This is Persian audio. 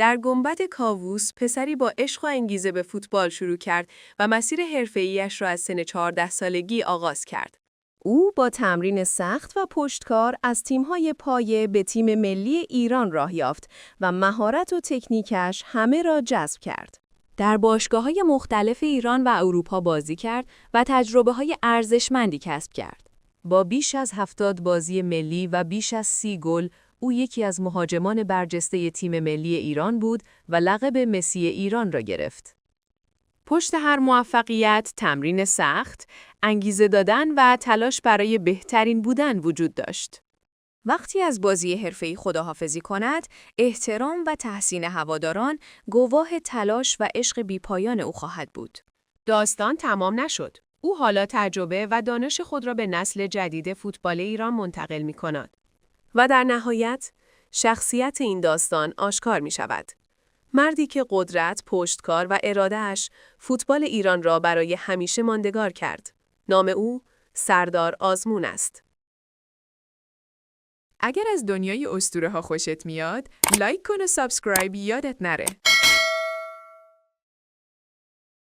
در گنبد کاووس، پسری با عشق و انگیزه به فوتبال شروع کرد و مسیر حرفه‌ایش را از سن 14 سالگی آغاز کرد. او با تمرین سخت و پشتکار از تیم‌های پایه به تیم ملی ایران راه یافت و مهارت و تکنیکش همه را جذب کرد. در باشگاه‌های مختلف ایران و اروپا بازی کرد و تجربه‌های ارزشمندی کسب کرد. با بیش از 70 بازی ملی و بیش از 30 گل، او یکی از مهاجمان برجسته تیم ملی ایران بود و لقب مسی ایران را گرفت. پشت هر موفقیت، تمرین سخت، انگیزه دادن و تلاش برای بهترین بودن وجود داشت. وقتی از بازی حرفه‌ای خداحافظی کند، احترام و تحسین هواداران گواه تلاش و عشق بی‌پایان او خواهد بود. داستان تمام نشد. او حالا تجربه و دانش خود را به نسل جدید فوتبال ایران منتقل می‌کند. و در نهایت، شخصیت این داستان آشکار می‌شود. مردی که قدرت، پشتکار و اراده‌اش فوتبال ایران را برای همیشه ماندگار کرد. نام او سردار آزمون است. اگر از دنیای اسطوره‌ها خوشت میاد، لایک کن و سابسکرایب یادت نره.